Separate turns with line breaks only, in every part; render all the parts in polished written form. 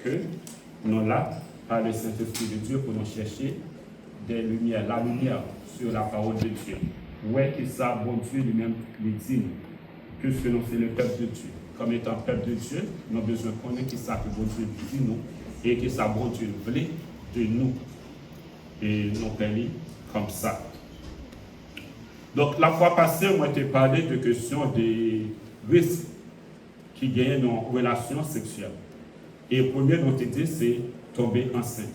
que nous là, par le Saint-Esprit de Dieu, pour nous chercher des lumières, la lumière sur la parole de Dieu. Ouais, que ça, bon Dieu lui-même les dit, puisque nous sommes le peuple de Dieu. Comme étant peuple de Dieu, nous avons besoin de connaître qui ça que bon Dieu dit nous et que ça bon Dieu voulait de nous. Et nous prenons comme ça. Donc, la fois passée, on a parlé de questions des risques qui gagnent dans les relations sexuelles. Et le premier dont on dit, c'est tomber enceinte.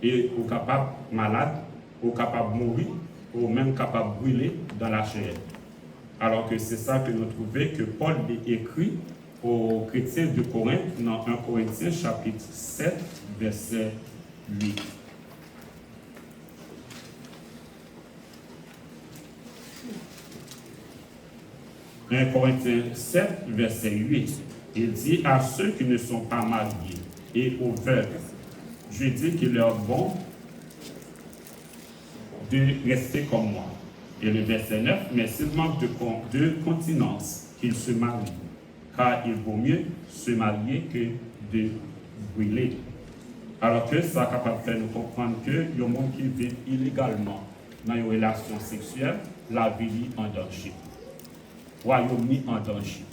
Et ou capable malade, ou capable mourir, ou même capable brûler dans la chair. Alors que c'est ça que nous trouvons que Paul écrit aux chrétiens de Corinthe dans 1 Corinthiens chapitre 7, verset 8. 1 Corinthiens 7, verset 8, il dit à ceux qui ne sont pas mariés et aux veuves, je dis qu'il leur est bon de rester comme moi. Et le verset 9, mais s'il manque de continence, qu'ils se marient, car il vaut mieux se marier que de brûler. Alors que ça est capable de faire nous comprendre que le monde qui vit illégalement dans une relation sexuelle, la vie en danger. Royaume en danger.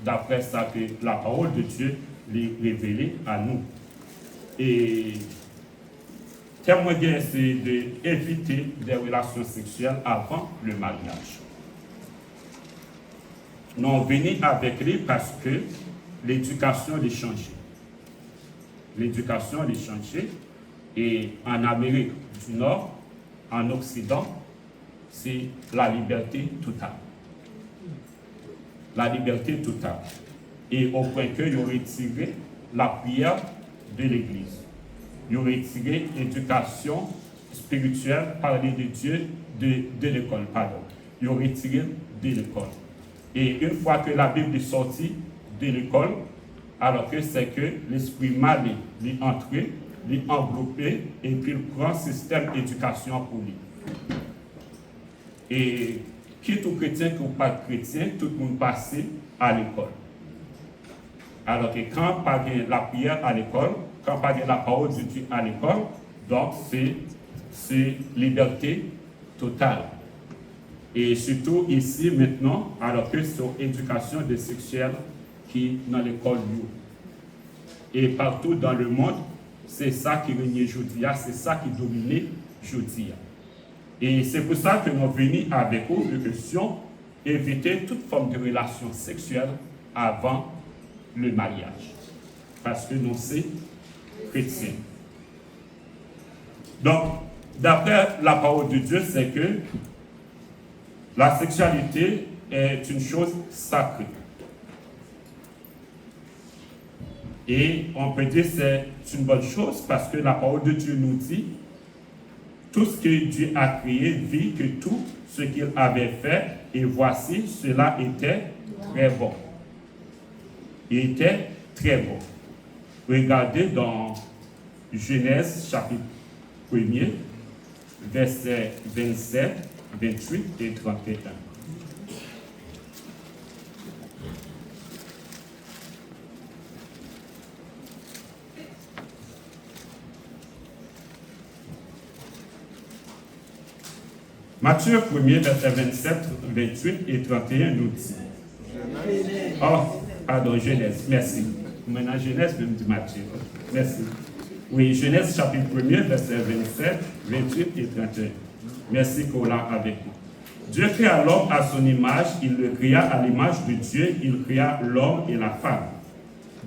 D'après ça que la parole de Dieu l'est révélée à nous. Et témoigner, c'est d'éviter des relations sexuelles avant le mariage. Nous venons avec lui parce que l'éducation a changé. L'éducation a changé. Et en Amérique du Nord, en Occident, c'est la liberté totale. La liberté totale. Et au point qu'ils ont retiré la prière de l'Église. Ils ont retiré l'éducation spirituelle, parler de Dieu, de l'école, pardon. Ils ont retiré de l'école. Et une fois que la Bible est sortie de l'école, alors que c'est que l'esprit mal est entré, est enveloppé, et puis il prend un système d'éducation pour lui. Et qui tout chrétien, qui n'est pas chrétien, tout le monde passe à l'école. Alors que quand pas la prière à l'école, quand pas la parole de Dieu à l'école, donc c'est liberté totale. Et surtout ici maintenant, alors que c'est l'éducation de sexuelle qui est dans l'école. Et partout dans le monde, c'est ça qui règne aujourd'hui, c'est ça qui domine aujourd'hui. Et c'est pour ça que nous venons avec vous de questions, éviter toute forme de relation sexuelle avant le mariage. Parce que nous sommes chrétiens. Donc, d'après la parole de Dieu, c'est que la sexualité est une chose sacrée. Et on peut dire que c'est une bonne chose parce que la parole de Dieu nous dit tout ce que Dieu a créé vit que tout ce qu'il avait fait, et voici, cela était très bon. Il était très bon. Regardez dans Genèse chapitre 1er, versets 27, 28 et 31. Matthieu 1er, verset 27, 28 et 31 nous dit. Oh, pardon, Genèse, merci. Maintenant, Genèse, même dit Matthieu. Merci. Oui, Genèse chapitre 1er, verset 27, 28 et 31. Merci qu'on l'a avec nous. Dieu créa l'homme à son image, il le créa à l'image de Dieu, il créa l'homme et la femme.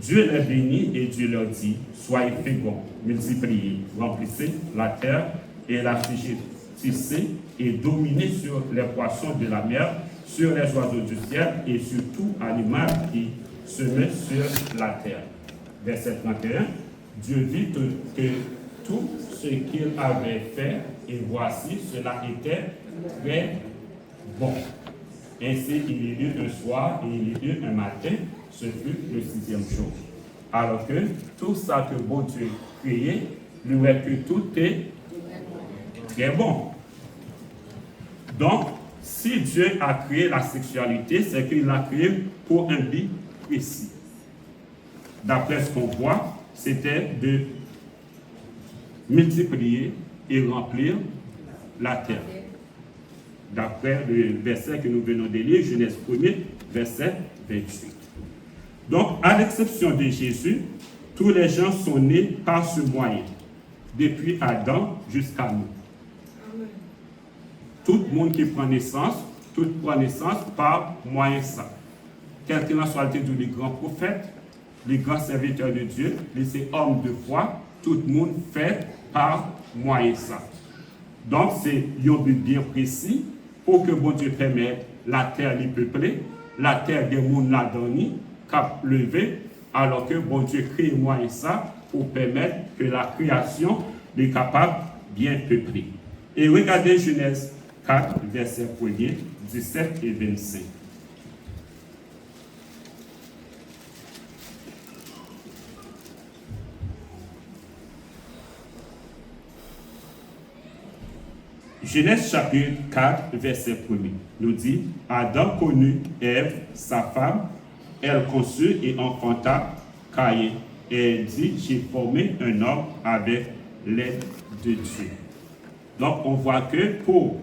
Dieu les bénit et Dieu leur dit, soyez féconds, multipliez, remplissez la terre et la tissez et dominez sur les poissons de la mer, sur les oiseaux du ciel et sur tout animal qui se met sur la terre. Verset 31. Dieu vit que tout ce qu'il avait fait, et voici, cela était très bon. Ainsi, il y eut un soir et il y eut un matin, ce fut le 6e jour. Alors que tout ça que bon Dieu créé, lui est que tout est très bon. Donc, si Dieu a créé la sexualité, c'est qu'il l'a créé pour un but précis. d'après ce qu'on voit, c'était de multiplier et remplir la terre. D'après le verset que nous venons de lire, Genèse 1er, verset 28. Donc, à l'exception de Jésus, tous les gens sont nés par ce moyen, depuis Adam jusqu'à nous. Tout le monde qui prend naissance par moyen ça. Quel que soit le les grands prophètes, les grands serviteurs de Dieu, les hommes de foi, tout le monde fait par moyen ça. Donc, c'est un but bien précis pour que bon Dieu permette la terre les peupler, la terre des mondes la donner, cap lever, alors que bon Dieu crée moyen ça pour permettre que la création est capable bien peupler. Et regardez Genèse 4, verset 1er, 17 et 25. Genèse chapitre 4, verset 1er, nous dit, Adam connut Ève, sa femme, elle conçut et enfanta Caïn. Et elle dit, j'ai formé un homme avec l'aide de Dieu. Donc on voit que pour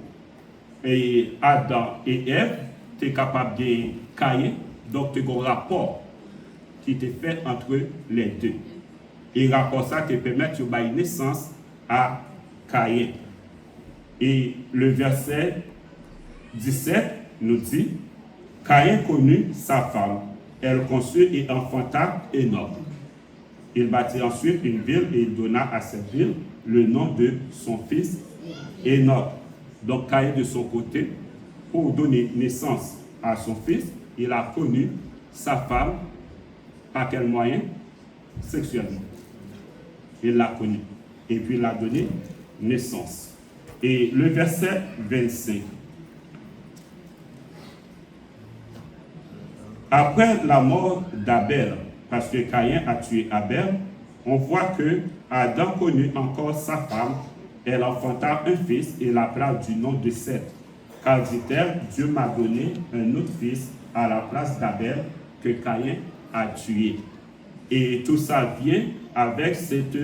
Adam et Ève, tu es capable de Caïn, donc tu as un rapport qui était fait entre les deux. Et rapport ça te permet de donner naissance à Caïn. Et le verset 17 nous dit, Caïn connut sa femme, elle conçut et enfanta Enoch. Il bâtit ensuite une ville et il donna à cette ville le nom de son fils Enoch. Donc Caïn de son côté, pour donner naissance à son fils, il a connu sa femme par quel moyen? Sexuellement. Il l'a connue. Et puis il a donné naissance. Et le verset 25. Après la mort d'Abel, parce que Caïn a tué Abel, on voit que Adam connut encore sa femme, elle enfanta un fils et l'appela du nom de Seth. Car dit-elle, Dieu m'a donné un autre fils à la place d'Abel que Caïn a tué. Et tout ça vient avec cette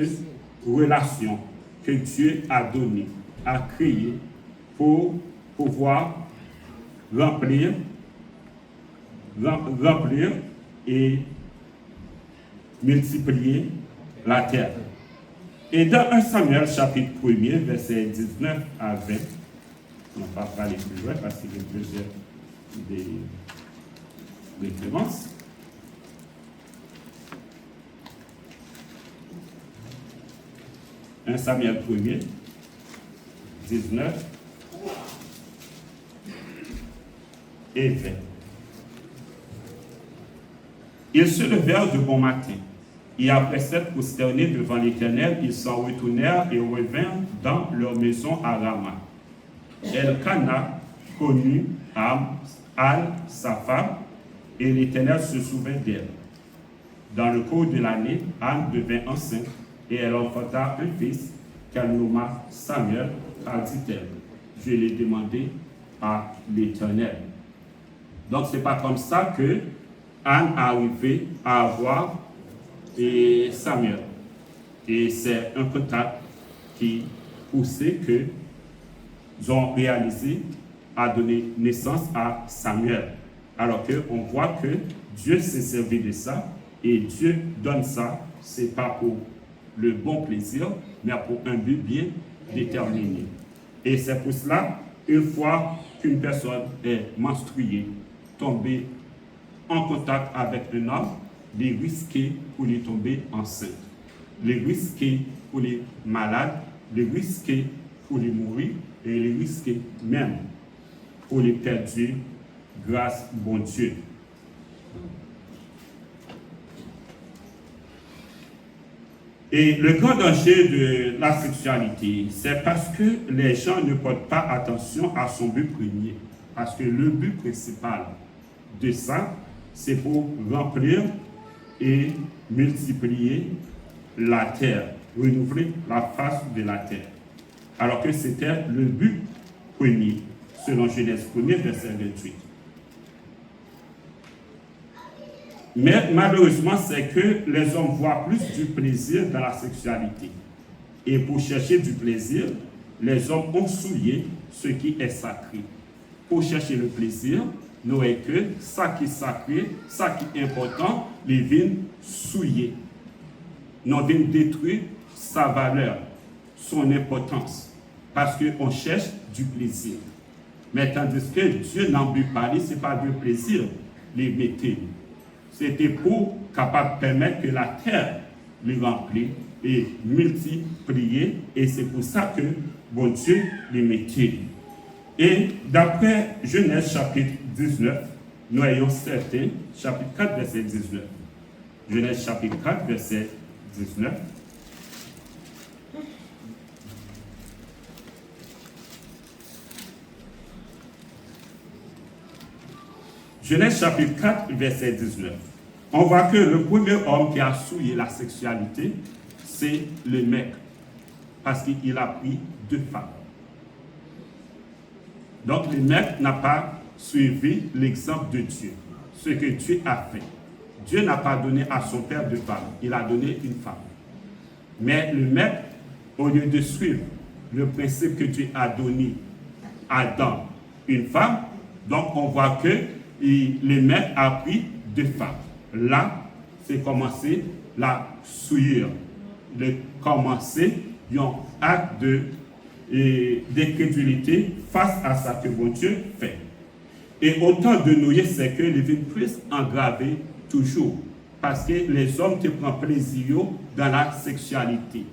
relation que Dieu a donnée, a créée pour pouvoir remplir et multiplier la terre. Et dans 1 Samuel chapitre 1er, verset 19 à 20, on ne va pas aller plus loin parce qu'il y a plusieurs références. Un Samuel 1er, 19 et 20. Ils se levèrent de bon matin, et après s'être prosternés devant l'Éternel, ils s'en retournèrent et revinrent dans leur maison à Rama. Elkana connut Anne, sa femme, et l'Éternel se souvint d'elle. Dans le cours de l'année, Anne devint enceinte, et elle enfanta un fils qu'elle nomma Samuel, car dit-elle, je l'ai demandé à l'Éternel. Donc ce n'est pas comme ça que Anne a arrivé à avoir Samuel. Et c'est un contact qui poussait que ils ont réalisé à donner naissance à Samuel. Alors qu'on voit que Dieu s'est servi de ça et Dieu donne ça, ce n'est pas pour le bon plaisir, mais pour un but bien déterminé. Et c'est pour cela, une fois qu'une personne est menstruée, tombée en contact avec un homme, les risquer pour les tomber enceinte, les risquer pour les malades, les risquer pour les mourir et les risquer même pour les perdre grâce bon Dieu. Et le grand danger de la sexualité, c'est parce que les gens ne portent pas attention à son but premier. Parce que le but principal de ça, c'est pour remplir et multiplier la terre, renouveler la face de la terre. Alors que c'était le but premier, selon Genèse 1er, verset 28. Mais malheureusement, c'est que les hommes voient plus du plaisir dans la sexualité. Et pour chercher du plaisir, les hommes ont souillé ce qui est sacré. Pour chercher le plaisir, nous est que ça qui est sacré, ça qui est important, les vignes souillées. Nous viennent détruire sa valeur, son importance, parce qu'on cherche du plaisir. Mais tandis que Dieu n'a voulu parler, ce n'est pas du plaisir, les mettait. C'était pour capable permettre que la terre les remplisse et multiplier, et c'est pour ça que bon Dieu les mettait. Et d'après Genèse chapitre 19, nous ayons certains, chapitre 4, verset 19. Genèse chapitre 4, verset 19. Genèse chapitre 4, verset 19. On voit que le premier homme qui a souillé la sexualité, c'est le mec, parce qu'il a pris 2 femmes. Donc le mec n'a pas suivi l'exemple de Dieu, ce que Dieu a fait. Dieu n'a pas donné à son père 2 femmes, il a donné une femme. Mais le mec, au lieu de suivre le principe que Dieu a donné à Adam, une femme, donc on voit que le mec a pris 2 femmes. Là, c'est commencé la souillure, de commencer un acte d'incrédulité face à ce que bon Dieu fait. Et autant de nouer, c'est que les vies puissent engraver toujours. Parce que les hommes te prennent plaisir dans la sexualité.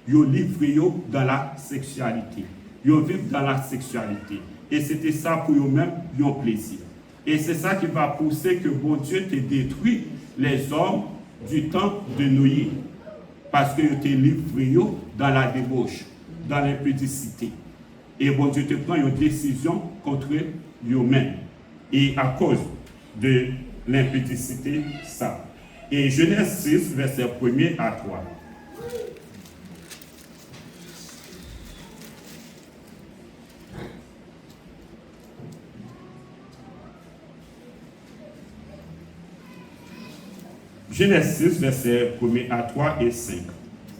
Ils livrent dans la sexualité. Ils vivent dans la sexualité. Et c'était ça pour eux-mêmes, ils ont plaisir. Et c'est ça qui va pousser que bon Dieu te détruit les hommes du temps de Noé. Parce que te livrent dans la débauche, dans l'impudicité. Et bon Dieu te prend une décision contre eux-mêmes. Et à cause de l'impudicité, ça. Et Genèse 6, verset 1er à 3. Genèse 6, verset 1er à 3 et 5.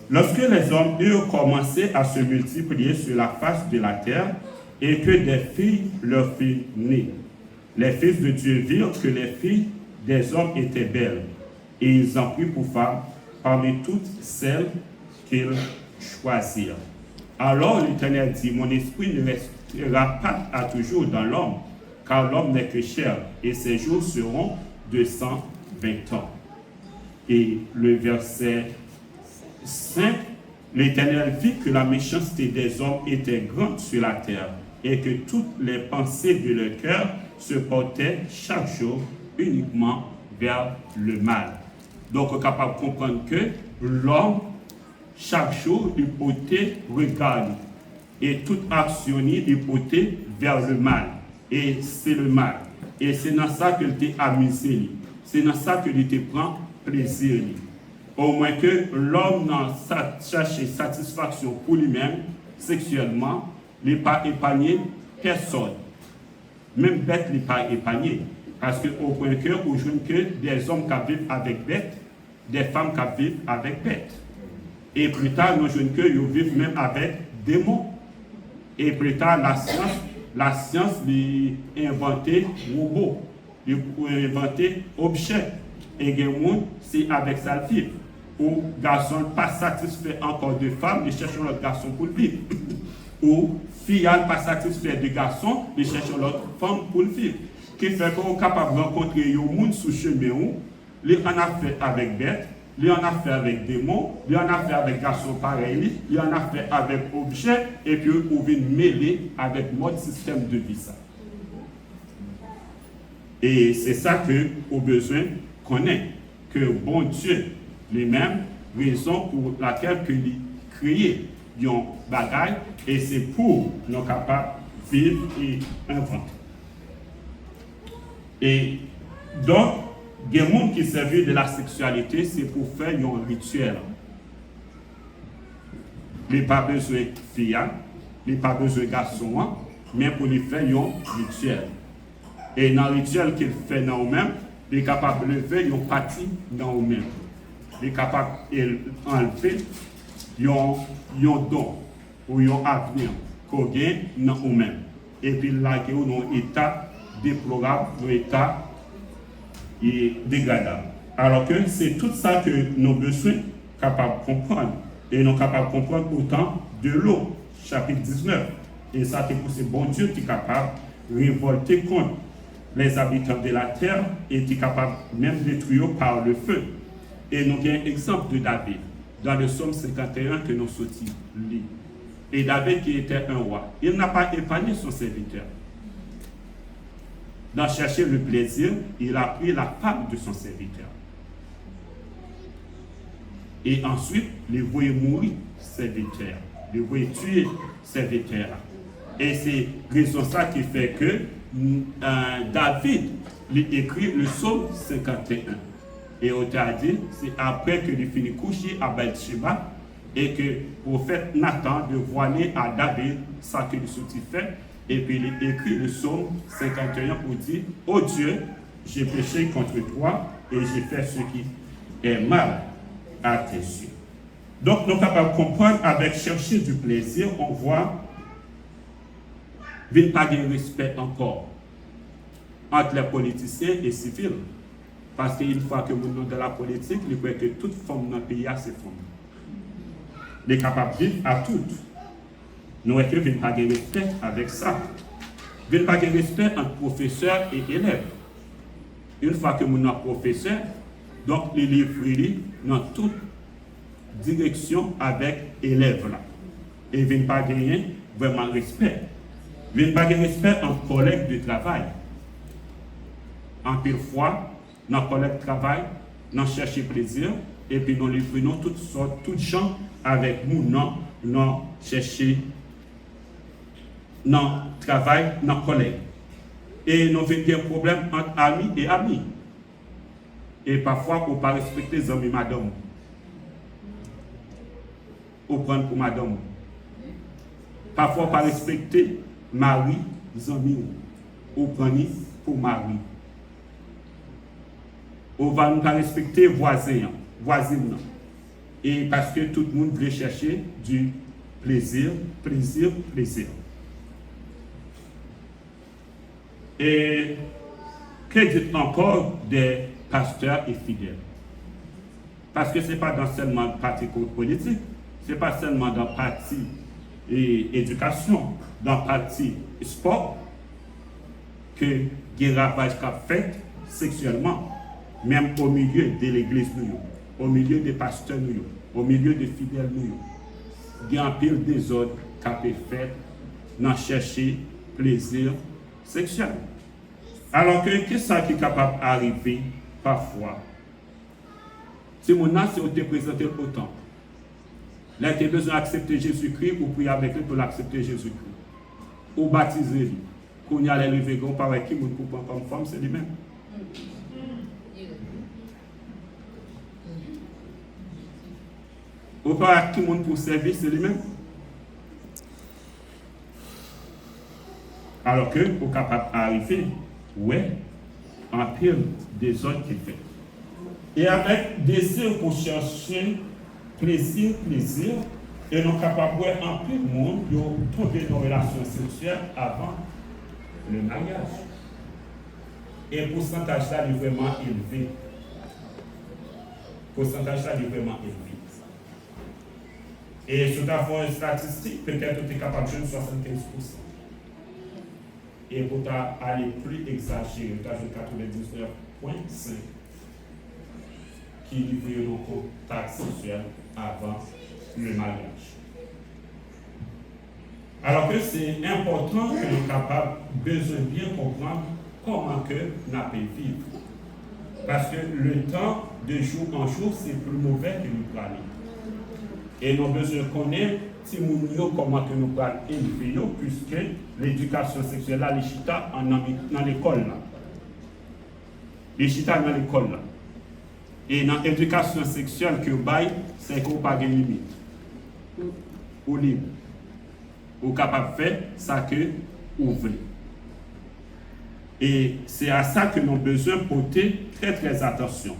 Lorsque les hommes eurent commencé à se multiplier sur la face de la terre, et que des filles leur firent nées, les fils de Dieu virent que les filles des hommes étaient belles, et ils en prirent pour femmes parmi toutes celles qu'ils choisirent. Alors l'Éternel dit, mon esprit ne restera pas à toujours dans l'homme, car l'homme n'est que chair, et ses jours seront 220 ans. Et le verset 5, l'Éternel vit que la méchanceté des hommes était grande sur la terre, et que toutes les pensées de leur cœur se portaient chaque jour uniquement vers le mal. Donc, on est capable de comprendre que l'homme, chaque jour, il peut regarder. Et toute action, il peut vers le mal. Et c'est le mal. Et c'est dans ça qu'il t'est amusé. C'est dans ça qu'il te prend plaisir. Au moins que l'homme cherche satisfaction pour lui-même, sexuellement, il n'est pas épargné personne. Même bête n'est pas épargné. Parce qu'au point que, aujourd'hui, que des hommes qui vivent avec bêtes, des femmes qui vivent avec bêtes. Et plus tard, nous jeunes que ils vivent même avec démons. Et plus tard, la science a inventé robots, a inventé objets. Et les gens, c'est avec ça le vivre. Ou garçon pas satisfait encore de femmes, ils cherchent l'autre garçon pour le vivre. Ou fille pas satisfait de garçon, ils cherchent l'autre femme pour le vivre. Qui fait qu'on est capable de rencontrer les gens sur le chemin, ils en a fait avec bêtes, ils en a fait avec démons, ils en a fait avec garçons pareils, ils en a fait avec objets, et puis ils viennent mêler avec notre système de vie. Ça. Et c'est ça que au besoin qu'on ait, que bon Dieu lui-même, raison pour laquelle il a créé un bagage, et c'est pour nous capables de vivre et inventer. Et donc, il y a des gens qui servent de la sexualité, c'est pour faire un rituel. Il n'y a pas besoin de filles, il n'y a pas besoin de garçons, mais pour les faire un rituel. Et dans le rituel qu'il fait dans eux-mêmes, il est capable de lever une partie dans vous-même. Il est capable d'enlever un don ou un avenir qu'on gagne dans vous-même. Et puis là, il y a un état déplorable, un état dégradable. Alors que c'est tout ça que nous besoin capables de comprendre. Et nous capables de comprendre autant de l'eau, chapitre 19. Et ça, c'est pour ce bon Dieu qui est capable de révolter contre les habitants de la terre et qui est capable même de détruire par le feu. Et nous avons un exemple de David dans le psaume 51 que nous sortis lire. Et David qui était un roi, il n'a pas épargné son serviteur. Dans chercher le plaisir, il a pris la femme de son serviteur. Et ensuite, il voyait mourir serviteur. Il voyait tuer serviteur. Et c'est raison ça qui fait que David il écrit le psaume 51. Et on t'a dit, c'est après que il finit coucher à Bathsheba et que le prophète Nathan de voiler à David ça que il fait. Et puis il écrit le psaume 51 pour dire, oh Dieu, j'ai péché contre toi et j'ai fait ce qui est mal à tes yeux. Donc nous sommes capables de comprendre avec chercher du plaisir, on voit qu'il n'y a pas de respect encore entre les politiciens et les civils. Parce qu'une fois que nous sommes dans la politique, il faut que toute forme dans le pays a ses formes. Il est capable de vivre à toutes. Nous ne pouvons pas de respect avec ça. Il n'y a pas de respect entre professeur et élève. Une fois que nous sommes professeurs, donc les livres dans toute direction avec élèves là. Et il ne pas gagner vraiment respect. Il ne pas de respect entre collègues de travail. En pile fois, dans collègues de travail, nous cherchons plaisir, et puis nous livrons toutes sortes, toutes gens avec nous, nous cherchons, nous travail, nos collègues. Et nous avons des problèmes entre amis et amis. Et parfois, on ne peut pas respecter les amis, madame. On prend pour madame. Parfois, on ne peut pas respecter mari, les amis. On prend pour mari. On va ne pas respecter voisins. Et parce que tout le monde veut chercher du plaisir. Et que dit encore des pasteurs et fidèles? Parce que ce n'est pas dans seulement le parti politique, ce n'est pas seulement dans le parti éducation, dans le parti sport, que des ravages qu'a fait sexuellement, même au milieu de l'église, au milieu des pasteurs, au milieu des fidèles. Il y a un pile des autres qui a été fait dans chercher plaisir sexuel. Alors que qu'est-ce qui est capable d'arriver parfois? Si mon âme s'est présenté autant, là, tu as besoin d'accepter Jésus-Christ ou prier avec lui pour l'accepter Jésus-Christ. Ou baptiser lui. Quand il y a les lever par qui vous coupez comme femme, c'est lui-même. Ou par qui vous pour servir, c'est lui-même. Alors que vous êtes capable d'arriver, ouais, en pile des autres qui fait. Et avec désir pour chercher plaisir, et nous sommes capables de voir en plus de monde de tomber dans une relation sexuelle avant le mariage. Et le pourcentage là est vraiment élevé. Et si tu as une statistique, peut-être tu es capable de jouer 75%. Et pour aller plus exagéré, tu as joué 99,5% qui livrent nos contacts sexuels avant le mariage. Alors que c'est important que nous soyons capables de bien comprendre comment que nous pouvons vivre. Parce que le temps de jour en jour, c'est plus mauvais que nous pouvons aller. Et nous avons besoin de connaître si nous comment que nous pouvons élever, puisque l'éducation sexuelle, là, les chita dans l'école. Les chita dans l'école. Et dans l'éducation sexuelle que vous avez, c'est qu'on n'a pas de limite. Ou libre. Ou capable de faire ça que vous voulez. Et c'est à ça que nous avons besoin de porter très très attention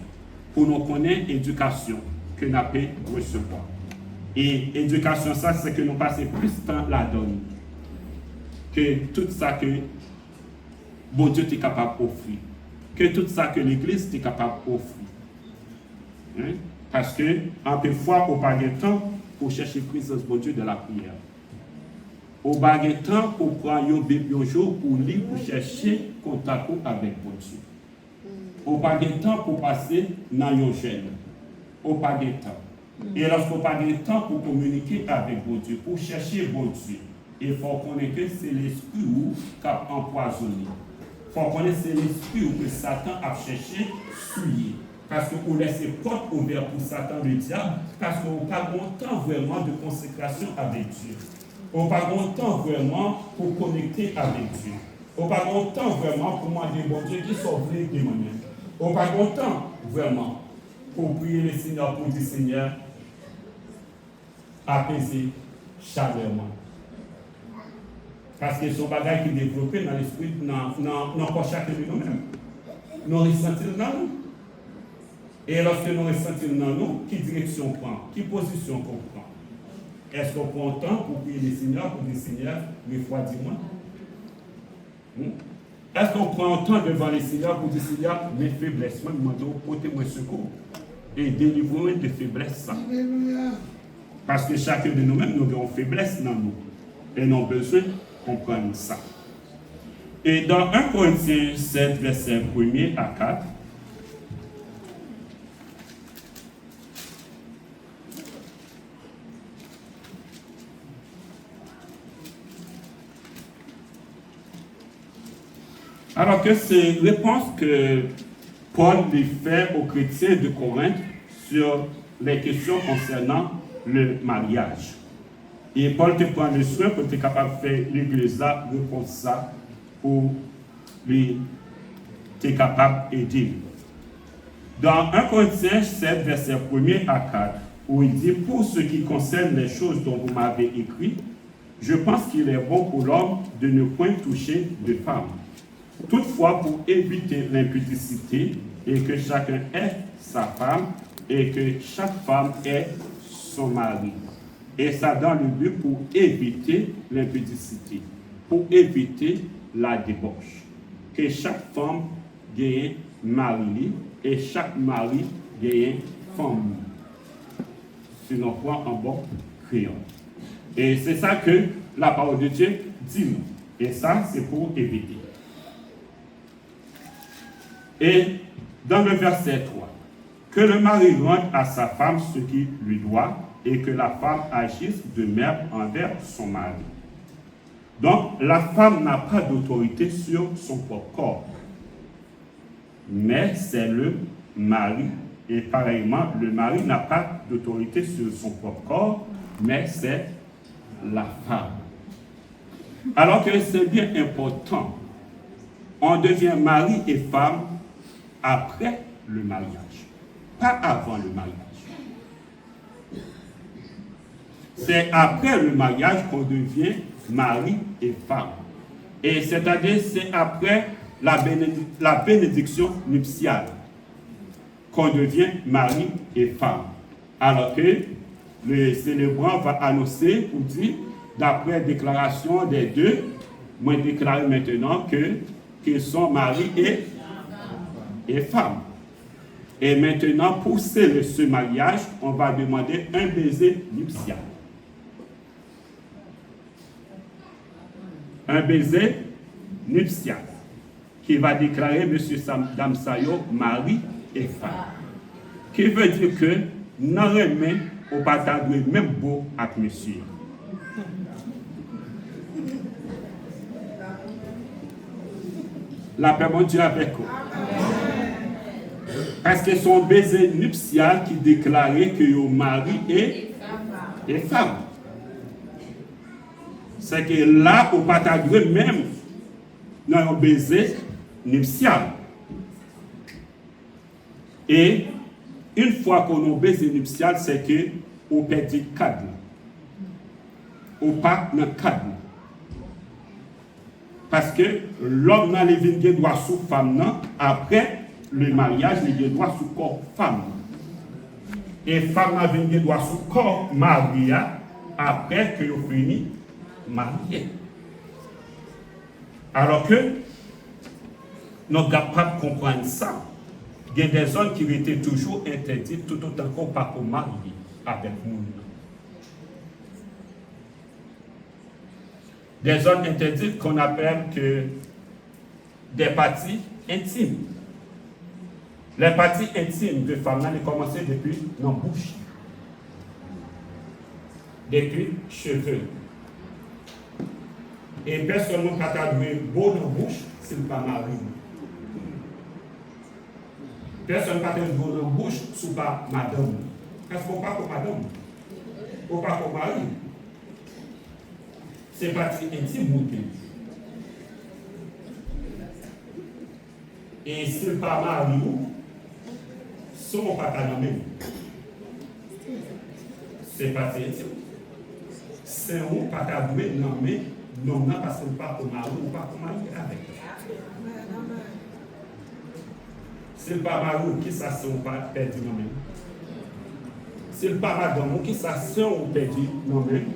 pour nous connaître l'éducation que nous avons recevoir. Et l'éducation, ça, c'est que nous passons plus de temps là-dedans que tout ça que bon Dieu est capable d'offrir, que tout ça que l'Église est capable d'offrir. Hein? Parce que, en peu fois, au pas de temps pour chercher la présence de Dieu de la prière. Au pas de temps pour prendre un bébé au jour pour lire, pour chercher contact avec Dieu. Au pas de temps pour passer dans un jeûne. Au pas de temps. Et lorsqu'on n'a pas de temps pour communiquer avec Dieu, pour chercher Dieu, il faut connaître que c'est l'esprit qui a empoisonné. Il faut connaître que c'est l'esprit que Satan a cherché souiller. Parce que vous laissez porte ouverte pour Satan le diable, parce qu'on n'a pas longtemps vraiment de consécration avec Dieu. On n'a pas longtemps vraiment pour connecter avec Dieu. On n'a pas longtemps vraiment pour demander bon Dieu qui sauve les démons. On n'a pas longtemps vraiment pour prier le Seigneur pour dire Seigneur, apaiser chaleureusement. Parce que son bagage qui est développé dans l'esprit, dans chacun de nous-mêmes. Nous ressentons dans nous. Et lorsque nous ressentons dans nous, quelle direction on prend, quelle position on prend? Est-ce qu'on prend le temps pour prier le Seigneur, pour dire Seigneur, refroidis-moi? Est-ce qu'on prend le temps devant le Seigneur pour dire Seigneur, mes faiblesses, moi, demandons, portez-moi secours et délivrez-moi de faiblesses. Parce que chacun de nous-mêmes, nous avons faiblesse dans nous. Et nous avons besoin de comprendre ça. Et dans 1 Corinthiens 7, verset 1 à 4, alors que c'est une réponse que Paul lui fait aux chrétiens de Corinthe sur les questions concernant le mariage. Et Paul te prend le soin pour être capable de faire l'église là, répondre ça, pour lui être capable d'aider. Dans 1 Corinthiens 7, verset 1 à 4, où il dit, pour ce qui concerne les choses dont vous m'avez écrit, je pense qu'il est bon pour l'homme de ne point toucher de femme. Toutefois, pour éviter l'impudicité et que chacun ait sa femme et que chaque femme ait son mari. Et ça dans le but pour éviter l'impudicité, pour éviter la débauche. Que chaque femme gagne mari et chaque mari gagne femme. Sinon, quoi en bon créole. Et c'est ça que la parole de Dieu dit. Et ça, c'est pour éviter. Et dans le verset 3, que le mari rende à sa femme ce qu'il lui doit et que la femme agisse de même envers son mari. Donc, la femme n'a pas d'autorité sur son propre corps, mais c'est le mari. Et pareillement, le mari n'a pas d'autorité sur son propre corps, mais c'est la femme. Alors que c'est bien important, on devient mari et femme après le mariage, pas avant le mariage. C'est après le mariage qu'on devient mari et femme. Et c'est-à-dire, c'est après la bénédiction nuptiale qu'on devient mari et femme. Alors que le célébrant va annoncer ou dire, d'après déclaration des deux, moi je déclare maintenant qu'ils sont mari et femme. Et maintenant, pour sceller ce mariage, on va demander un baiser nuptial. Un baiser nuptial qui va déclarer M. Dame Sayo mari et femme. Qui veut dire que nous remet au partage même beau avec monsieur. La paix mon Dieu avec vous. Parce que son baiser nuptial qui déclarait que le mari et femme. C'est que là, au partage même, nous avons un baiser nuptial. Et une fois qu'on a un baiser nuptial, c'est que on perd le cadre. On pas dans le cadre. Parce que l'homme n'a les droits sous femme, après le mariage, les droits sous corps femme. Et femme n'a les droits sous corps mari après que vous fini marié. Alors que nous sommes capables de comprendre ça. Il y a des zones qui étaient toujours interdites tout autant qu'on ne pas marier avec nous. Des zones interdites qu'on appelle que des parties intimes. Les parties intimes de femmes ont commencé depuis la bouche, depuis les cheveux. Et personne n'a pas de beau dans la bouche s'il n'est pas marié. Personne n'a pas de beau dans la bouche s'il n'est pas madame. Parce qu'il ne faut pas pour madame. Il ne faut pas pour mari. C'est partie intime. Et s'il n'est pas marié, si on ne pas nommer, c'est partie intime. Si on ne pas nommer, non, parce qu'on ne pas pour marier ou pas pour marier avec. Si le pas marié, qui ça si on pas perdu non-même? Si le pas madame, qui ça si on perdu non-même?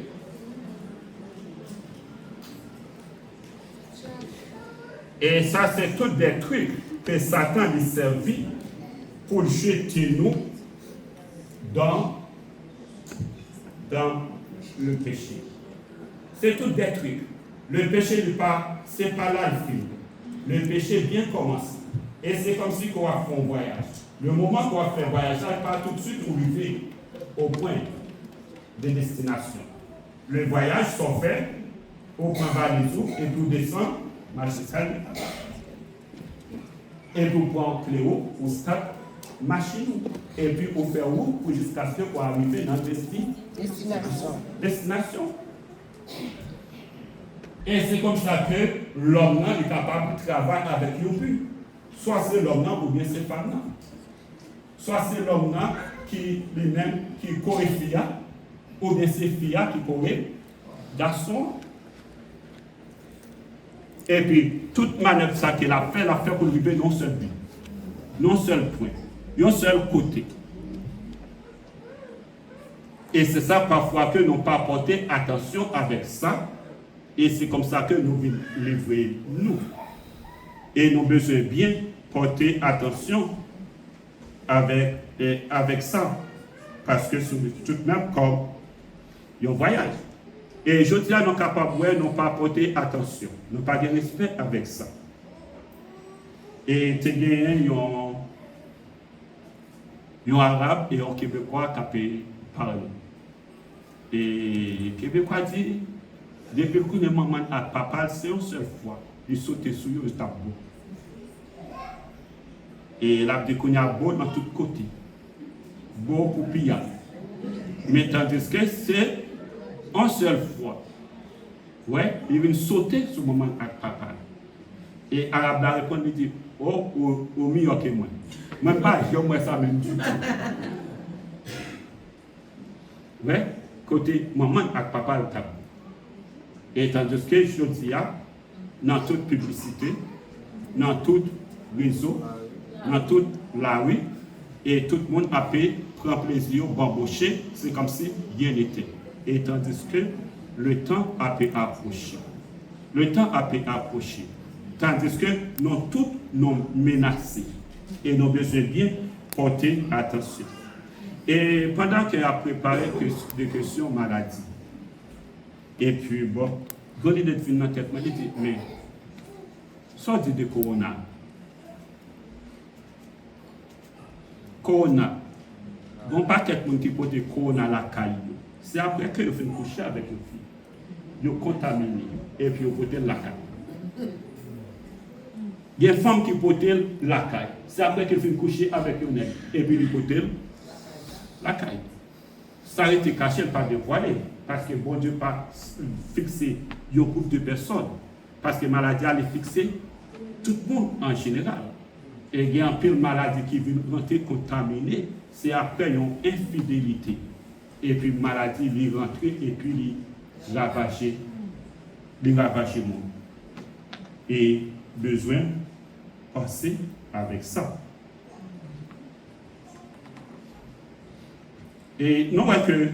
Et ça, c'est tous des trucs que Satan lui servit pour jeter nous dans le péché. C'est tout des trucs. Le péché, c'est pas là le film. Le péché bien commence. Et c'est comme si on a fait un voyage. Le moment qu'on a fait un voyage, ça n'est pas tout de suite arrivé au point de destination. Le voyage sont faits au point Valézou et pour descendre, Marchesal. Et pour prendre Cléo, au stade, machine. Et puis au faire où pour jusqu'à ce qu'on arrive dans la destination. Et c'est comme ça que l'homme est capable de travailler avec nous. Soit c'est l'homme ou bien c'est femme. Soit c'est l'homme qui lui-même qui corrige fille, ou bien c'est fille qui corrige garçon. Et puis, toute manœuvre ça qu'il a fait pour arriver non seul but, non seul point, non seul côté. Et c'est ça parfois que nous n'avons pas porté attention avec ça. Et c'est comme ça que nous livrons nous. Et nous devons bien porter attention avec ça. Parce que c'est tout de même comme un voyage. Et je dis à nos capables, nous pas porter attention. Nous pas de respect avec ça. Et tu as un arabe et un québécois qui parlent. Et québécois dit, depuis que les mamans à papa, c'est une seule fois, il saute sur le tableau. Et là, il y a beau dans tous côtés. Beau pour piller. Mais tandis que c'est une seule fois. Ouais, il vient sauter sur le moment à papa. Et l'arabe répond, il dit, oh, au mieux que moi. Même pas, je ne ça même du tout. Ouais, côté maman à papa le tableau. Et tandis que je dis, dans toute publicité, dans tout réseau, dans toute la rue, et tout le monde a pu prendre plaisir, bambocher, c'est comme si rien n'était. Et tandis que le temps a pu approcher. Le temps a pu approcher. Tandis que nous tous nous menacés. Et nous devons bien porter attention. Et pendant qu'il a préparé des questions maladie, et puis bon, quand il est venu dans la tête, il dit, mais, ça dit de corona. Corona. Bon, pas quelqu'un qui porte corona à la caille. C'est après que vous faites coucher avec une fille. Vous contaminé. Et puis vous portez la caille. Il y a une femme qui porte la caille. C'est après qu'elle fait coucher avec une nègre. Et puis vous portez la caille. Ça a été caché, pas dévoilé. Parce que bon Dieu pas fixé un groupe de personnes. Parce que la maladie elle est fixée tout le monde en général. Et il y a un peu de maladie qui vient rentrer contaminée, c'est après une infidélité. Et puis la maladie vient rentrer et puis il ravager le monde. Et besoin de passer avec ça. Et nous voyons que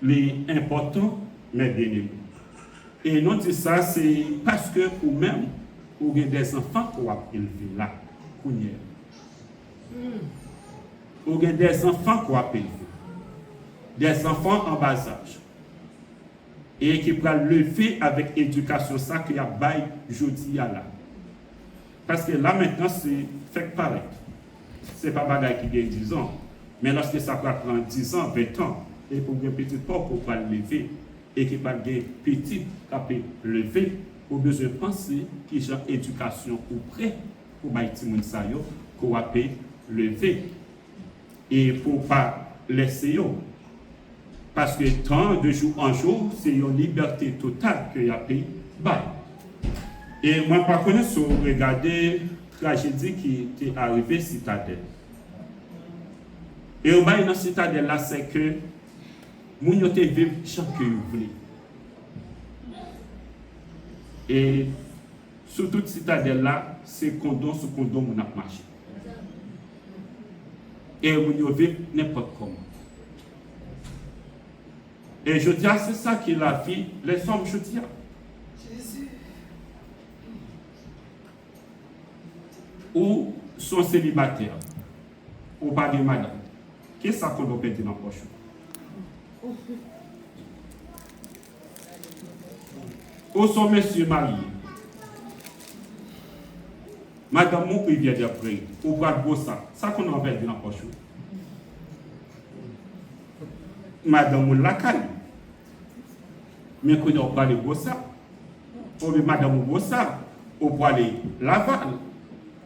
les importants, mais bien aimés. Et nous disons ça, c'est parce que vous-même, vous avez des enfants qu'on va élever là, vous avez des enfants qu'on va élever. Des enfants en bas âge. Et qui peuvent lever avec l'éducation ça qu'il y a bail jeudi là. Parce que là maintenant, c'est fait pareil. Ce n'est pas bagaille qui gagne 10 ans. Mais lorsque ça peut prendre 10 ans, 20 ans, et pour un petit port pour pas lever, et qui pas un petit qui peut lever, vous besoin de penser qu'il y a une éducation ou prêt pour bâtir mon sayo, qu'on va lever. Et pour ne pas laisser. Parce que tant de jour en jour, c'est une liberté totale que y a payé. Et moi, par contre, si vous regardez la tragédie qui est arrivée à Citadelle. Et au bas dans Citadelle là, c'est que nous vivons chaque que vous voulez. Et sur toute Citadelle là, c'est condom sur condom on a marché. Et nous vivons n'importe comment. Et je dis, c'est ça qui est la vie, les femmes, je dis. Jésus. Ou sont célibataires, ou pas de madame. Qu'est-ce qu'on doit péter dans la poche? Ou sont messieurs mariés. Madame, mon pays vient d'après, ou pas de beau ça qu'on doit péter dans la poche. Madame, la caille. Mais qu'on n'a pas de Bossa, ou bien madame Bossa, ou pour aller Laval,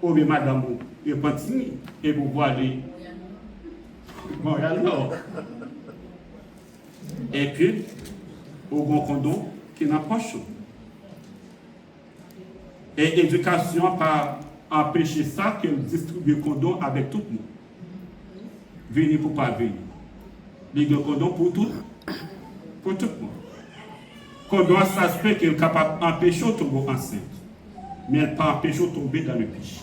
ou bien madame Pantigny, et pour aller Montréal Nord. Et puis, au bon condom qui n'a pas chaud. Et l'éducation pas empêcher ça que distribue le condom avec tout le monde. Venez pour pas venir. Les deux condoms pour tout le monde. Condom, ça se fait qu'il est capable d'empêcher de tomber enceinte. Mais elle ne peut pas empêcher de tomber dans le péché.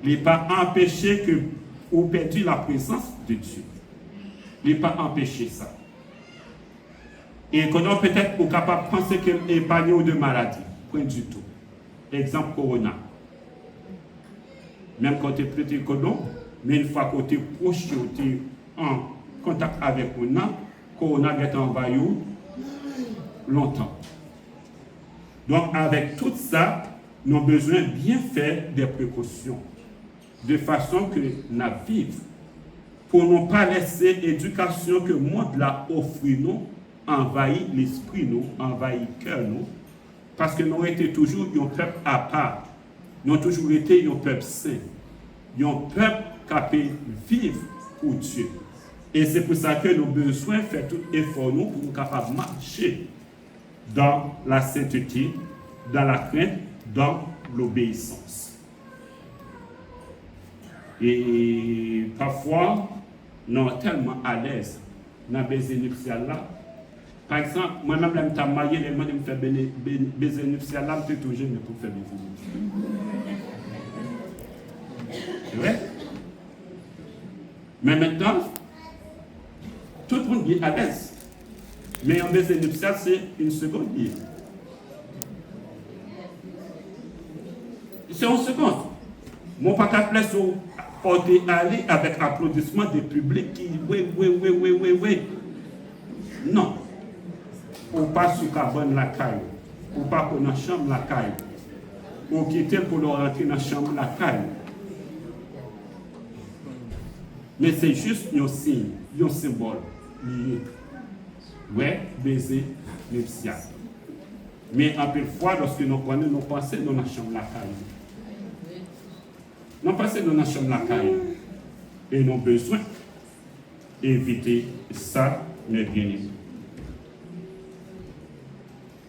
Il ne peut pas empêcher que vous perdiez la présence de Dieu. Il ne peut pas empêcher ça. Et condom, peut-être, vous capable de penser qu'il est épargné de maladie. Point du tout. Exemple, Corona. Même quand tu es prêté condom, mais une fois que tu es proche, tu es en contact avec Corona est envahi longtemps. Donc, avec tout ça, nous avons besoin de bien faire des précautions, de façon que nous vivons, pour ne pas laisser l'éducation que le monde l'a offre nous, envahir l'esprit nous, envahir le cœur nous, parce que nous avons été toujours un peuple à part, nous avons toujours été un peuple saint, un peuple qui peut vivre pour Dieu. Et c'est pour ça que nous avons besoin de faire tout effort nous pour nous capables de marcher dans la sainteté, dans la crainte, dans l'obéissance. Et parfois, nous sommes tellement à l'aise dans le baiser nuptial là. Par exemple, moi-même, je suis marié, les gens me font baiser nuptial là, je suis toujours jeune pour faire baiser nuptial. C'est vrai? Mais maintenant, tout le monde est à l'aise. Mais un baiser nuptial, c'est une seconde vie. C'est une seconde. Mon papa place au porter aller avec applaudissement des publics qui oui. Non. Ou pas sous cabane la caille. Ou pas pour la chambre la caille. Ou quitter pour rentrer dans la chambre la caille. Mais c'est juste un signe, un symbole lié. Ouais, baiser nuptial. Mais un peu de fois, lorsque nous connaissons, nous pensons dans la chambre la caille. Nous pensons dans la chambre la caille. Et nous avons besoin d'éviter ça, mes bien-aimés.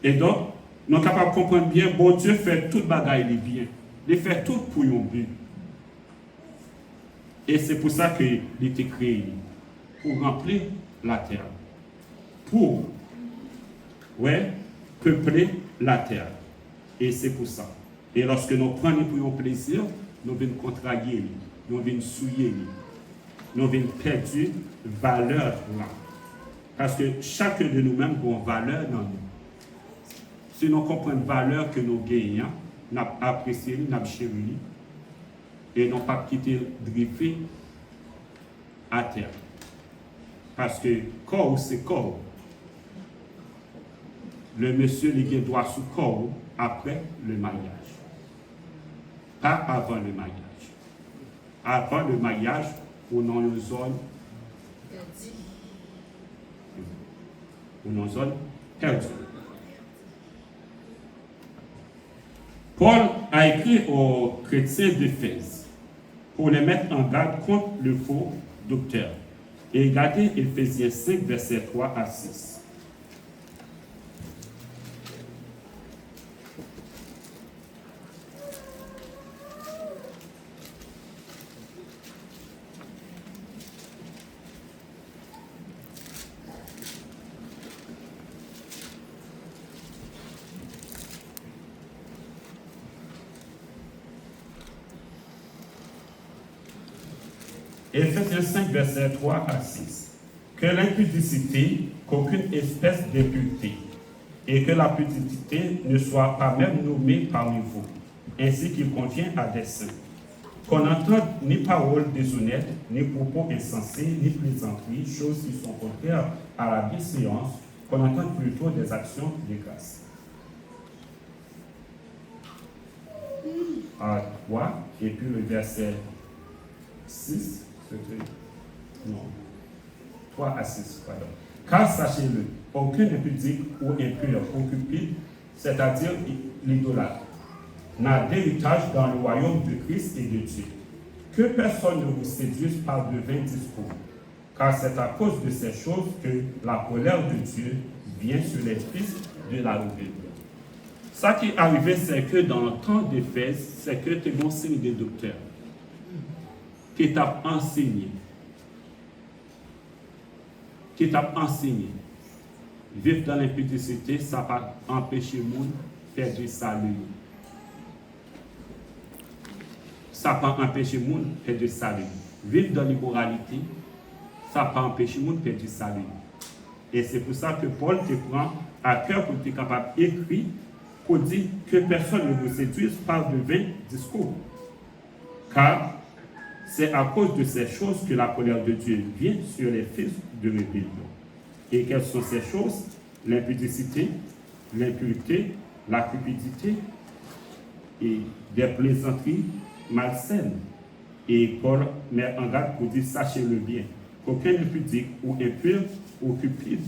Et donc, nous sommes capables de comprendre bien, bon Dieu fait toute bagaille les bien. Il fait tout pour un but. Et c'est pour ça qu'il a été créé, pour remplir la terre. Pour peupler la terre. Et c'est pour ça. Et lorsque nous prenons pour un plaisir, nous venons contrarier, nous venons souiller, nous venons perdre valeur là. Parce que chacun de nous-mêmes a une valeur dans nous. Si nous comprenons la valeur que nous gagnons, nous apprécions, nous chérissons, et non pas quitter griffer à terre. Parce que corps, c'est corps. Le monsieur, il doit sous corps après le mariage. Pas avant le mariage. Avant le mariage, on a une zone perdue. Paul a écrit aux chrétiens d'Éphèse pour les mettre en garde contre le faux docteur. Et regardez Éphésiens 5, versets 3 à 6. Éphésiens 5, versets 3 à 6. Que l'impudicité, qu'aucune espèce d'impureté, et que la pudicité ne soit pas même nommée parmi vous, ainsi qu'il convient à des saints. Qu'on n'entende ni paroles déshonnêtes, ni propos insensés, ni plaisanteries, choses qui sont contraires à la bienséance, qu'on entende plutôt des actions de grâce. À 3, et puis le verset 6. Non. 3 à 6, pardon. Car sachez-le, aucun impudique ou impur ou cupide, c'est-à-dire l'idolâtre, n'a d'héritage dans le royaume de Christ et de Dieu. Que personne ne vous séduise par de vains discours, car c'est à cause de ces choses que la colère de Dieu vient sur les fils de la rébellion. Ça qui est arrivé, c'est que dans le temps d'Éphèse, c'est que tu es bon signe des docteurs qui t'a enseigné. Vivre dans l'impudicité, ça va empêcher le monde de faire du salut. Ça va empêcher le monde de faire du salut. Vivre dans l'immoralité, ça va empêcher le monde de faire du salut. Et c'est pour ça que Paul te prend à cœur pour être capable d'écrire, pour dire que personne ne vous séduise par de vains discours. Car c'est à cause de ces choses que la colère de Dieu vient sur les fils de rébellion. Et quelles sont ces choses? L'impudicité, l'impureté, la cupidité et des plaisanteries malsaines. Et Paul met en garde pour dire, sachez-le bien, qu'aucun impudique ou impur ou cupide,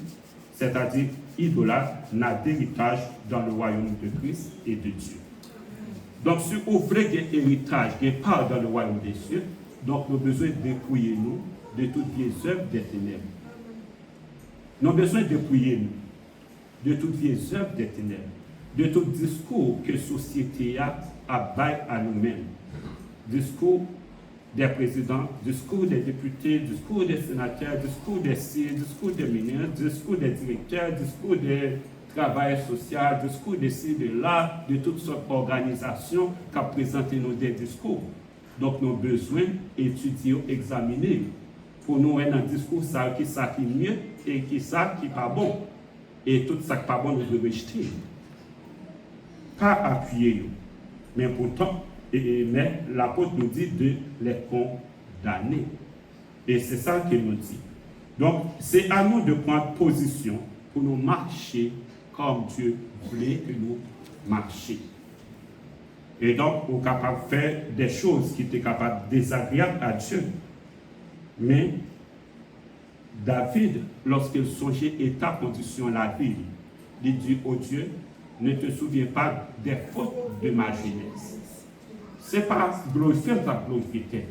c'est-à-dire idolâtre, n'a d'héritage dans le royaume de Christ et de Dieu. Donc, si vous voulez un héritage, une part dans le royaume des cieux, donc nous avons besoin de dépouiller nous de toutes vieilles œuvres des ténèbres. Nous avons besoin de dépouiller nous de toutes vieilles œuvres des ténèbres, de tout discours que la société a bail à nous-mêmes. Discours des présidents, discours des députés, discours des sénateurs, discours des CIE, discours des ministres, discours des directeurs, discours des travail social, discours de ci, de là, de toutes sortes d'organisations qui ont présenté nos des discours. Donc, nous avons besoin d'étudier, examiner, pour nous être dans le discours, ça qui est mieux et qui ça qui n'est pas bon. Et tout ça qui n'est pas bon, nous devons rejeter. Pas appuyer, mais pourtant, mais l'apôtre nous dit de les condamner. Et c'est ça qu'il nous dit. Donc, c'est à nous de prendre position pour nous marcher comme Dieu voulait que nous marchions. Et donc, on est capable de faire des choses qui étaient capables de désagréables à Dieu. Mais David, lorsqu'il songeait état, condition, la vie, il dit au Dieu, ne te souviens pas des fautes de ma jeunesse. Ce n'est pas glorifier ta glorifier.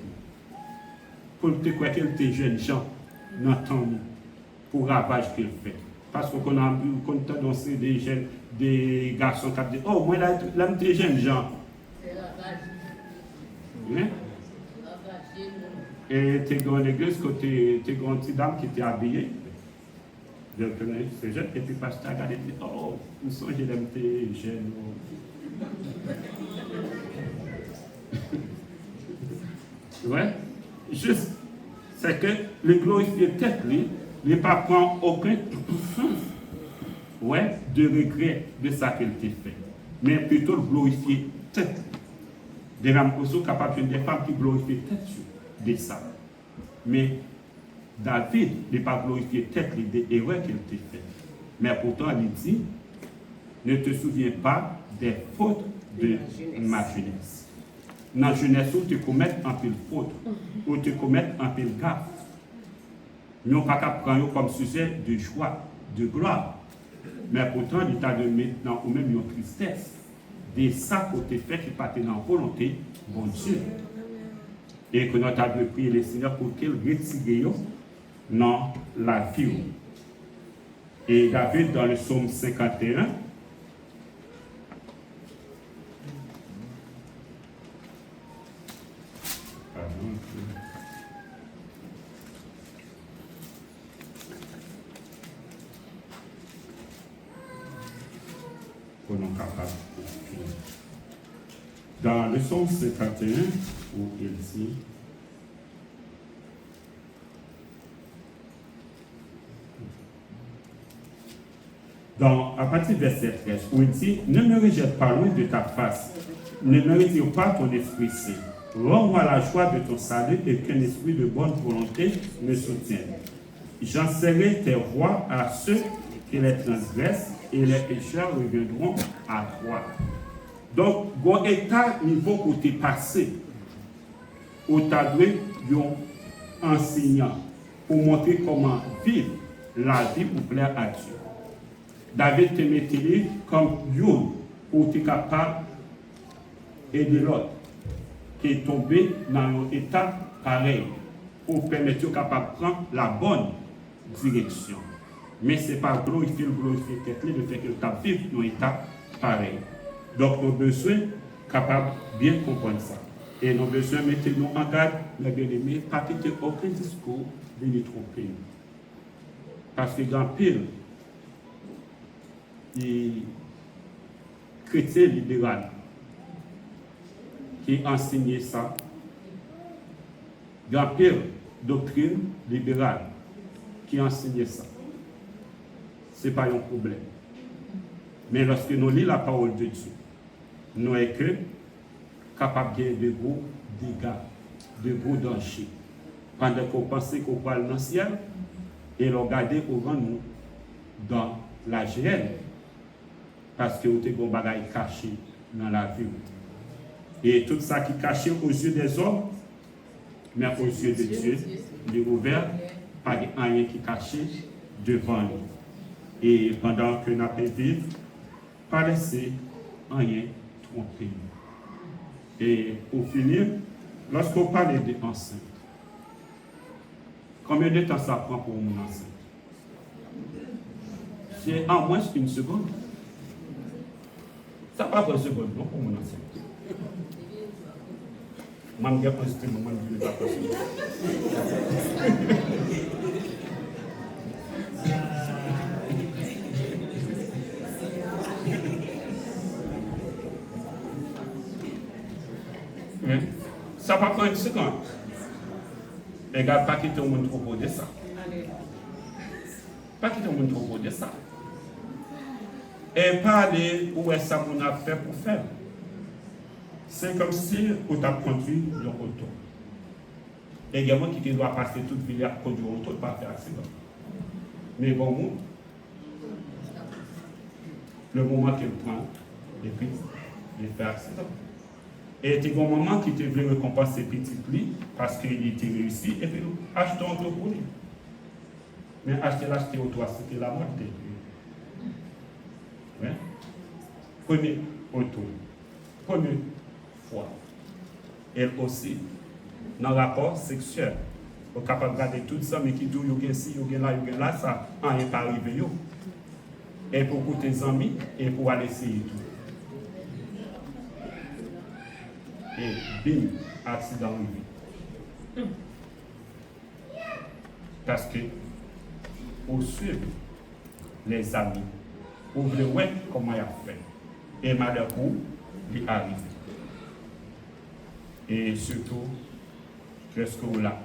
Pour te croire qu'il était jeune gens, n'entend pour ravage qu'il fait. Parce qu'on a dansé des jeunes, des garçons qui disent, oh, moi là, t'es jeune gens. Hein? Et t'es dans l'église, t'es grand petit dame qui était habillée. C'est jeune, et puis pasteur a dit, oh, nous sommes jeunes, t'es jeune. Ouais. Juste, c'est que le glorifier tête, lui, ne pas prendre aucun ouais, de regret de ça qu'elle t'a fait. Mais plutôt le glorifier tête. Des femmes aussi capables des femmes qui glorifient tête de ça. Mais David n'est pas glorifié tête des erreurs qu'elle t'a fait. Mais pourtant, il dit, ne te souviens pas des fautes de ma jeunesse. Dans la jeunesse, où tu commets un peu de faute, où tu commets un peu de gaffe. Nous n'avons pas qu'à prendre comme sujet de joie, de gloire. Mais pourtant, il t'a donné maintenant ou même une tristesse. De ça que tu fait qui partait dans la volonté, bon Dieu. Et que nous avons prié le Seigneur pour qu'il retire dans la vie. Et David, dans le psaume 51, dans le psaume 51, où il dit, à partir du verset 13, où il dit, ne me rejette pas loin de ta face, ne me retire pas ton esprit saint. Rends-moi la joie de ton salut et qu'un esprit de bonne volonté me soutienne. J'enseignerai tes voies à ceux qui les transgressent et les pécheurs reviendront à toi. Donc, bon état niveau où tu es passé, où tu as dû un enseignant pour montrer comment vivre la vie pour plaire à Dieu. David te mettait comme Dieu où tu es capable d'aider l'autre qui est tombé dans un état pareil pour permettre aux capable de prendre la bonne direction. Mais ce n'est pas glorifier quelqu'un de fait que tu as vécu dans un état pareil. Donc, nous avons besoin capable de bien comprendre ça. Et nous avons besoin de mettre nous en garde, les bien-aimés, pas quitter aucun discours de nous tromper. Parce que dans le pile, les chrétiens libéraux qui enseignent ça, il y a pire doctrine libérale qui enseigne ça. Ce n'est pas un problème. Mais lorsque nous lisons la parole de Dieu, nous sommes que capables de gros dégâts, de gros dangers. Pendant qu'on pense qu'on parle dans le ciel, et l'on regarde devant nous dans la GL. Parce que vous avez des bagages cachés dans la vie. Et tout ça qui est caché aux yeux des hommes, mais aux yeux de Dieu, il est ouvert, pas rien qui est caché devant nous. Et pendant que nous vivons, pas laisser rien tromper nous. Et pour finir, lorsqu'on parle d'enceinte, combien de temps ça prend pour mon enceinte? C'est en moins qu'une seconde. Ça ne va pas une seconde, non, pour mon enceinte. Moi, je vais positif, moi, je ne vais pas positif. Ça va prendre une seconde. Les gars, pas quitter le monde trop de ça. Pas quitter le monde trop de ça. Et pas aller où est-ce qu'on a fait pour faire. C'est comme si on a conduit le auto. Également, qui doit passer toute ville à conduire l'auto, pas faire accident. Mais bon, le moment qu'il prend, et puis il fait accident. Et il y a un moment qui te voulait récompenser petit lui parce qu'il était réussi et puis acheter un auto pour lui. Mais l'acheter auto, c'était la mort de lui. Ouais. Premier auto, première fois. Elle aussi, dans le rapport sexuel, on est capable de regarder tout ça, mais qui dit il y a ici, il y a là, ça n'est pas arrivé. Et pour tes amis, et pour aller essayer tout. Et bim, accident arrivé. Parce que, pour suivre les amis, pour voir comment il a fait. Et malheureusement, pour, il est arrivé. Et surtout, presque là,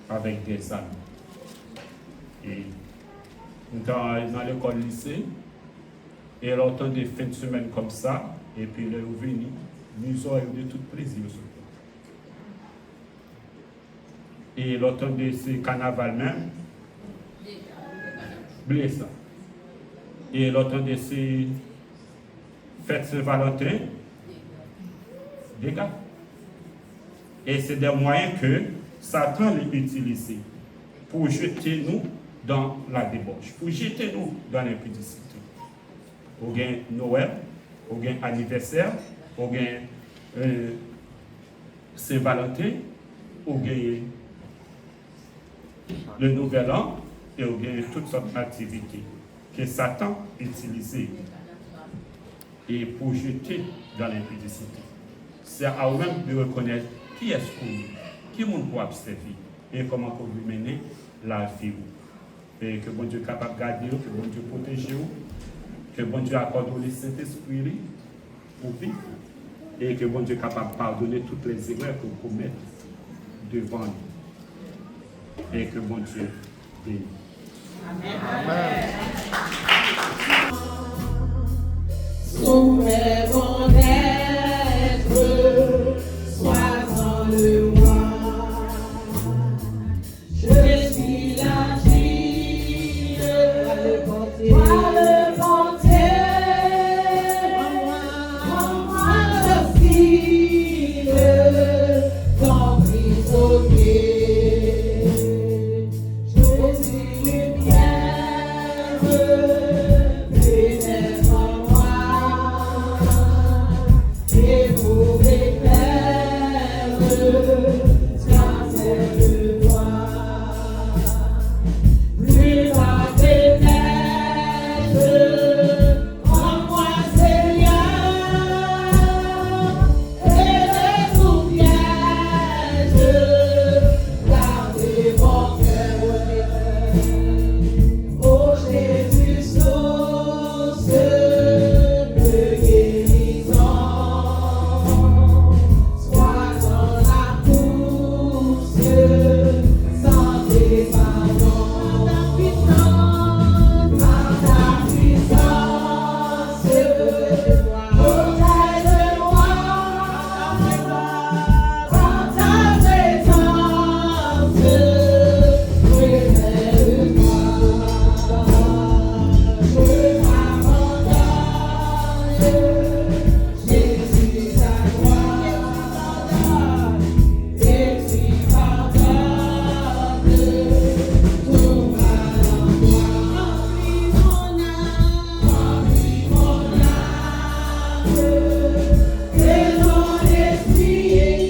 avec des amis. Et dans l'école lycée, et l'automne des fins de semaine comme ça, et puis là, vous venez, nous avons eu de tout plaisir. Et l'automne de ce carnaval même, blessant. Et l'automne de ces fêtes Saint-Valentin, dégâts. Et c'est des moyens que Satan les utilise pour jeter nous dans la débauche, pour jeter nous dans l'impudicité. Au gain Noël, au gain anniversaire, au gain Saint-Valentin, au gain le Nouvel An et au gain toutes sortes d'activités que Satan utilise et pour jeter dans l'impudicité. C'est à vous-même de reconnaître qui est-ce que vous, qui vous peut observer et comment vous mener la vie. Et que bon Dieu est capable de garder, que bon Dieu protège vous, que bon Dieu accorde le Saint-Esprit pour vivre et que bon Dieu est capable de pardonner toutes les erreurs que vous commettez devant nous. Et que bon Dieu bénisse.
Amen. Amen. Sauvé mon être, sois en le roi. Je suis la fille, toi le porter, moi je suis ton prisonnier. Je suis lumière, lumière en moi, et pour éclaire, ça c'est le toi. Plus loin des neiges, en moi Seigneur, et les oubliettes, gardez mon cœur. Ô Jésus, source de guérison, sois dans la course, sans tes pardons, par ta puissance, protège-moi, par ta présence, révèle-moi, je m'abandonne, Jésus à toi, et tu pardonnes tout mal en moi. Remplis mon âme, que ton esprit est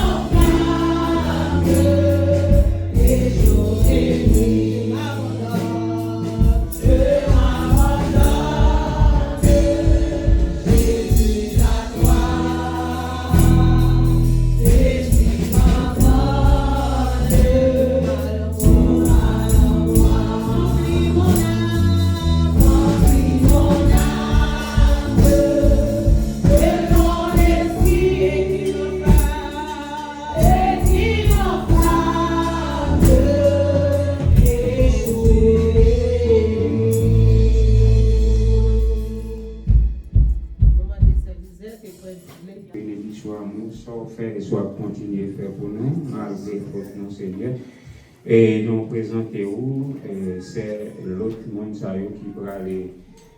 en flamme, et jour et nuit, je m'abandonne, Jésus à toi, et tu pardonnes tout mal en moi. Remplis mon âme, que ton esprit est en flamme, et jour et nuit.
Bénédit soit nous, soit faire et soit continuer à faire pour nous, malgré notre Seigneur. Et nous présentons, c'est l'autre monde qui va aller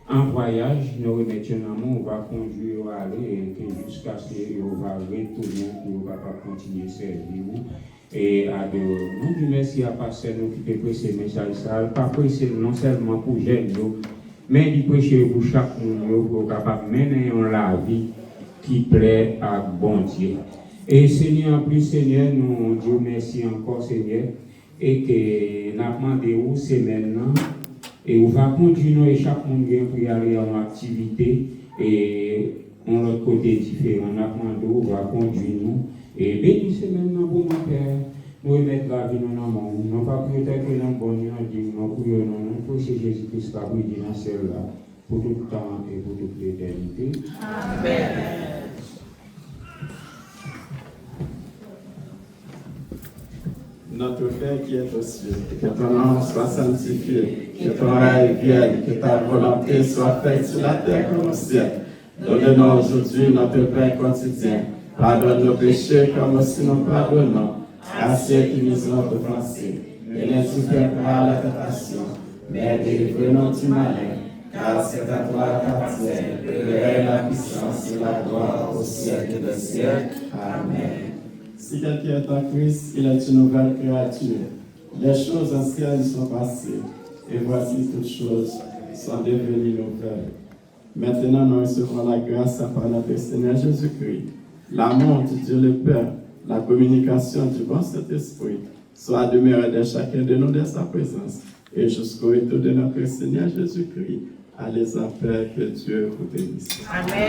en voyage. Nous remettons on va conduire à aller et jusqu'à ce qu'on va retourner pour continuer à servir. Et à nous disons merci à passer nous qui peut prêcher le message, pas prêcher non seulement pour jeunes, mais il prêcher pour chaque monde pour capable mener la vie qui plaît à bon Dieu. Et Seigneur, en plus Seigneur, nous disons merci encore Seigneur, et que nous demandons c'est maintenant, et on va continuer chaque monde pour y aller en activité, et on l'autre côté différent, nous demandons, on va conduire nous, et bénissez maintenant pour mon Père, nous remettre la vie dans nos mains, nous pas peut-être que nous bon Dieu, nous prions, nous pour Jésus-Christ, la vie dans celle-là, pour tout le temps et pour toute l'éternité.
Amen.
Notre Père qui est aux cieux, que ton nom soit sanctifié, que ton règne vienne, que ta volonté soit faite sur la terre comme au ciel. Donne-nous aujourd'hui notre pain quotidien. Pardonne nos péchés comme aussi nous pardonnons à ceux qui nous ont offensés. Et ne nous fais pas à la tentation, mais délivre-nous du malin. Car c'est à toi qu'appartient le règne, la puissance et la gloire au siècle des siècles. Amen. Si quelqu'un est en Christ, il est une nouvelle créature. Les choses anciennes sont passées, et voici toutes choses sont devenues nouvelles. Maintenant, nous recevons la grâce par notre Seigneur Jésus-Christ. L'amour de Dieu le Père, la communication du bon Saint-Esprit, soit demeurée de chacun de nous de sa présence, et jusqu'au retour de notre Seigneur Jésus-Christ. Allez en paix, que Dieu vous bénisse.
Amen.